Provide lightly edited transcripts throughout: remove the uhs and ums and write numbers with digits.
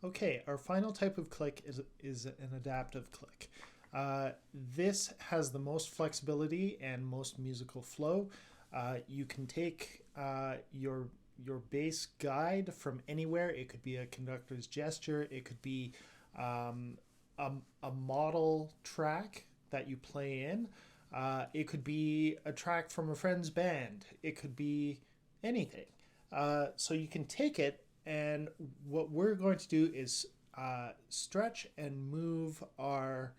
Okay, our final type of click is an adaptive click. This has the most flexibility and most musical flow. You can take your bass guide from anywhere. It could be a conductor's gesture. It could be um, a model track that you play in. It could be a track from a friend's band. It could be anything. So you can take it, and what we're going to do is stretch and move our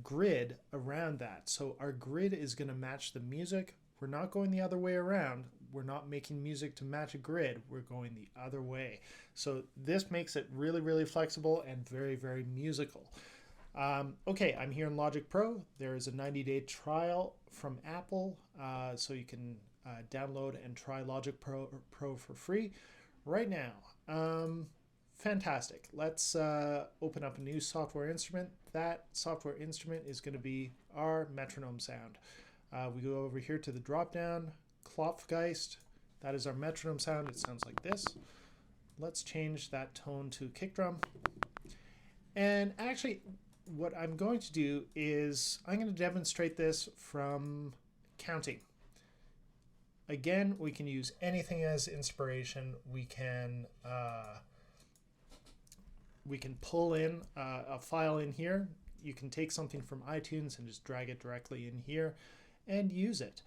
grid around that. So our grid is going to match the music. We're not going the other way around. We're not making music to match a grid. We're going the other way. So this makes it really, really flexible and very, very musical. Okay, I'm here in Logic Pro. There is a 90-day trial from Apple, so you can download and try Logic Pro for free right now. Fantastic. Let's open up a new software instrument. That software instrument is going to be our metronome sound. We go over here to the drop down, Klopfgeist. That is our metronome sound. It sounds like this. Let's change that tone to kick drum. And actually, what I'm going to do is I'm going to demonstrate this from counting. Again, we can use anything as inspiration. We can pull in a file in here. You can take something from iTunes and just drag it directly in here and use it.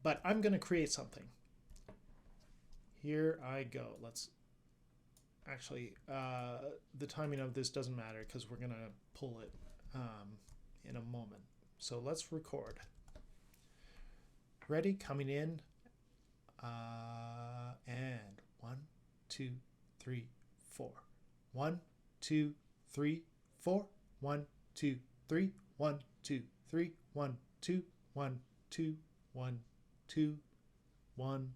But I'm going to create something. Here I go. Let's actually, the timing of this doesn't matter because we're going to pull it in a moment. So let's record. Ready? Coming in. And 1, 2, 3, 4. 1, 2, 3, 4. 1, 2, 3. 1, 2, 3. 1, 2, 1, 2, 1, 2, 1,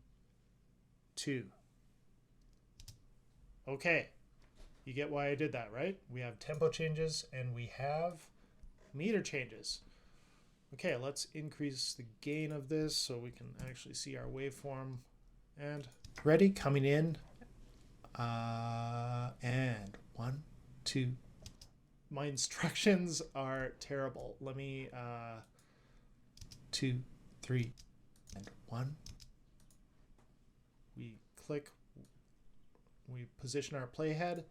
2. Okay, you get why I did that, right? We have tempo changes and we have meter changes. Okay, let's increase the gain of this so we can actually see our waveform. And ready, coming in. And 1, 2. My instructions are terrible. Let me 2, 3, and 1. We click. We position our playhead.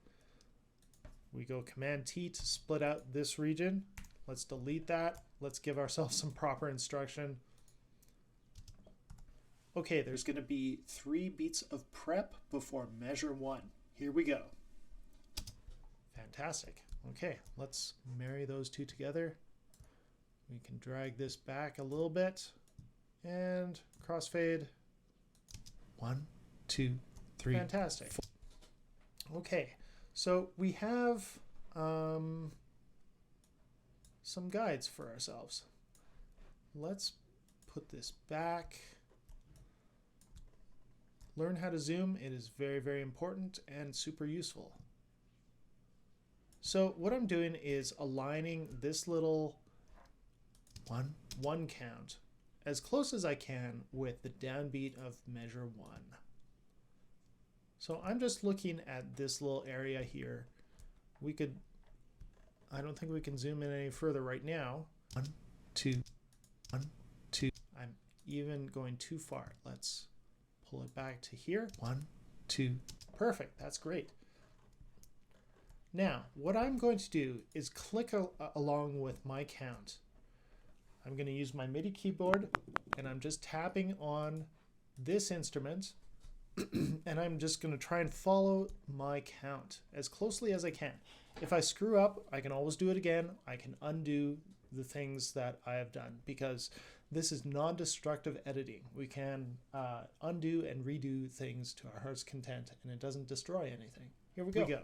We go Command T to split out this region. Let's delete that. Let's give ourselves some proper instruction. Okay, there's going to be 3 beats of prep before measure 1. Here we go. Fantastic. Okay, let's marry those two together. We can drag this back a little bit and crossfade. 1, 2, 3. Fantastic. 4. Okay, so we have some guides for ourselves. Let's put this back. Learn how to zoom. It is very, very important and super useful. So what I'm doing is aligning this little 1 count as close as I can with the downbeat of measure 1. So I'm just looking at this little area here. I don't think we can zoom in any further right now. 1, 2, 1, 2. I'm even going too far. Let's pull it back to here. 1, 2. Perfect. That's great. Now, what I'm going to do is click along with my count. I'm going to use my MIDI keyboard, and I'm just tapping on this instrument, and I'm just going to try and follow my count as closely as I can. If I screw up, I can always do it again. I can undo the things that I have done because this is non-destructive editing. We can undo and redo things to our heart's content, and it doesn't destroy anything. Here we go.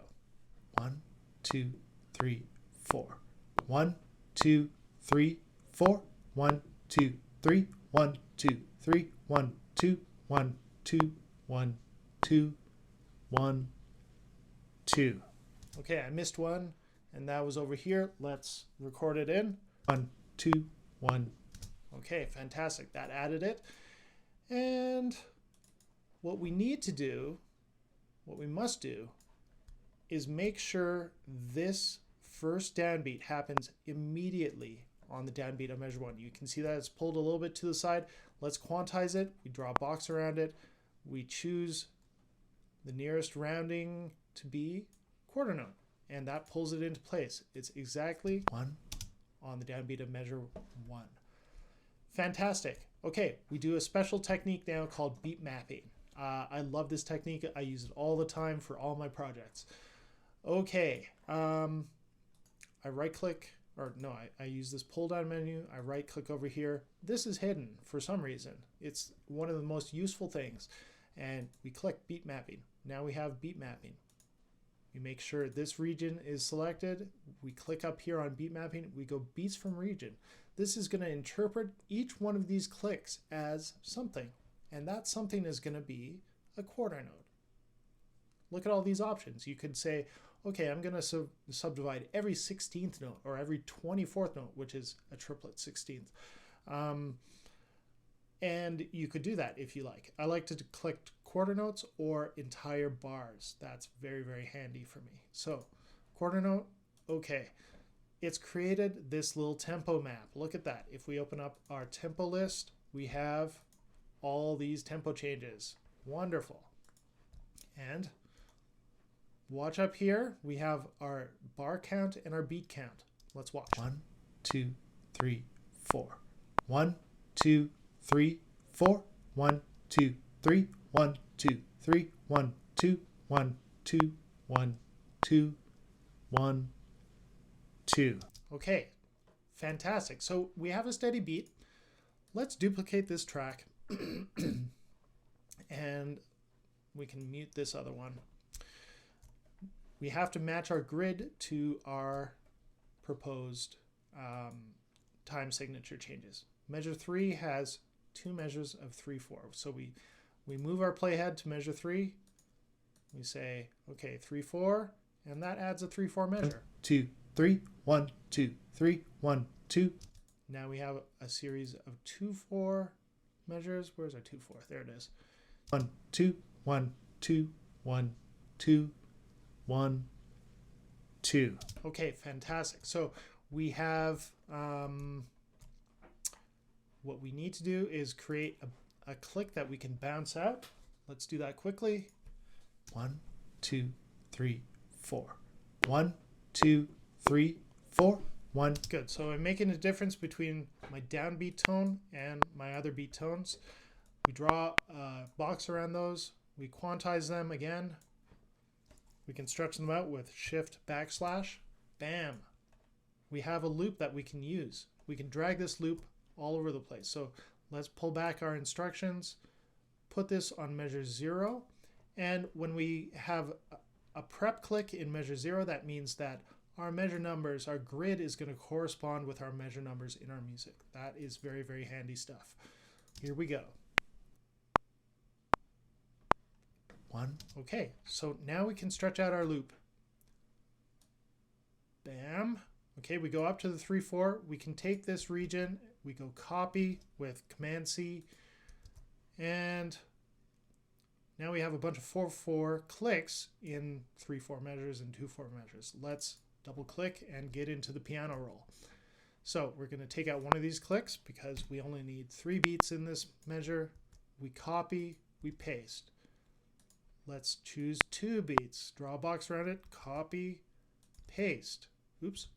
1, 2, 3, 4. 1, 2, 3, 4. 1, 2, 3. 1, 2, 3. 1, 2, 1, 2, 1, 2, 1, 2. Okay, I missed one, and that was over here. Let's record it in. 1, 2, 1. Okay, fantastic. That added it. And what we need to do, what we must do, is make sure this first downbeat happens immediately on the downbeat of measure 1. You can see that it's pulled a little bit to the side. Let's quantize it. We draw a box around it. We choose the nearest rounding to be quarter note, and that pulls it into place. It's exactly 1 on the downbeat of measure 1. Fantastic. Okay, we do a special technique now called beat mapping. I love this technique. I use it all the time for all my projects. Okay, I right click, or no, I use this pull down menu. I right click over here. This is hidden for some reason. It's one of the most useful things. And we click beat mapping. Now we have beat mapping. We make sure this region is selected. We click up here on beat mapping. We go beats from region. This is going to interpret each one of these clicks as something. And that something is going to be a quarter note. Look at all these options. You could say, okay, I'm going to subdivide every 16th note or every 24th note, which is a triplet 16th. And you could do that if you like. I like to click quarter notes or entire bars. That's very, very handy for me. So quarter note, okay. It's created this little tempo map. Look at that. If we open up our tempo list, we have all these tempo changes. Wonderful. And watch up here. We have our bar count and our beat count. Let's watch. 1, 2, 3, 4. 1, 2, 3, 4. 1, 2, 3. 1, 2, 3. 1, 2, 1, 2, 1, 2, 1, 2. Okay, fantastic. So we have a steady beat. Let's duplicate this track and we can mute this other one. We have to match our grid to our proposed time signature changes. Measure 3 has 2 measures of 3/4. So we move our playhead to measure 3. We say, okay, 3/4, and that adds a 3/4 measure. 2, 3, 1, 2, 3, 1, 2. Now we have a series of 2/4 measures. Where's our 2/4? There it is. 1, 2, 1, 2, 1, 2, 1, 2. Okay, fantastic. So we have what we need to do is create a click that we can bounce out. Let's do that quickly. 1, 2, 3, 4. 1, 2, 3, 4. 1. Good. So I'm making a difference between my downbeat tone and my other beat tones. We draw a box around those. We quantize them again. We can stretch them out with shift /. Bam. We have a loop that we can use. We can drag this loop all over the place. So let's pull back our instructions, put this on measure 0. And when we have a prep click in measure 0, that means that our measure numbers, our grid is going to correspond with our measure numbers in our music. That is very, very handy stuff. Here we go. 1. Okay, so now we can stretch out our loop. Bam. Okay, we go up to the 3/4. We can take this region. We go copy with Command C. And now we have a bunch of 4/4 clicks in 3/4 measures and 2/4 measures. Let's double click and get into the piano roll. So we're going to take out one of these clicks because we only need 3 beats in this measure. We copy, we paste. Let's choose 2 beats, draw a box around it, copy, paste. Oops,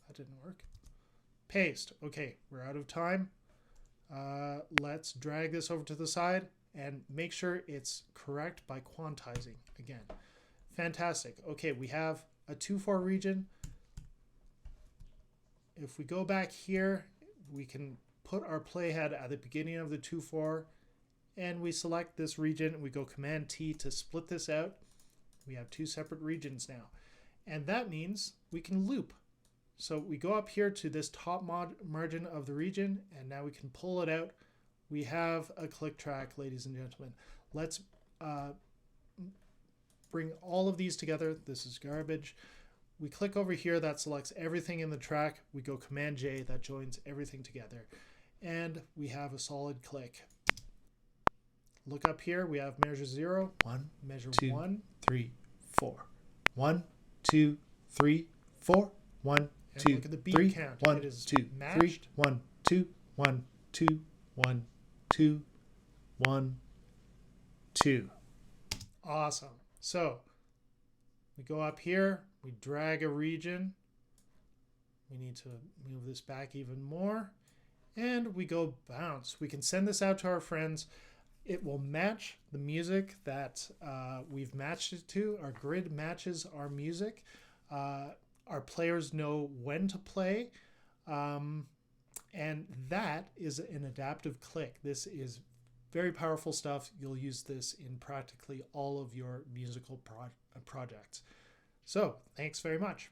that didn't work. Paste. Okay, we're out of time. Let's drag this over to the side and make sure it's correct by quantizing again. Fantastic. Okay, we have a 2/4 region. If we go back here, we can put our playhead at the beginning of the 2/4 and we select this region. We go Command T to split this out. We have 2 separate regions now. And that means we can loop. So we go up here to this top margin of the region and now we can pull it out. We have a click track, ladies and gentlemen. Let's bring all of these together. This is garbage. We click over here, that selects everything in the track. We go Command J, that joins everything together. And we have a solid click. Look up here, we have measure 0, 1, measure 2, 1, 3, 4. 1, 2, 3, 4. 1, 2, look at the beat 3. count. 1, It is 2, 3. matched. 1, 2, 1, 2, 1, 2, 1, 2. Awesome. So we go up here, we drag a region. We need to move this back even more. And we go bounce. We can send this out to our friends. It will match the music that we've matched it to. Our grid matches our music. Our players know when to play. And that is an adaptive click. This is very powerful stuff. You'll use this in practically all of your musical projects. So, thanks very much.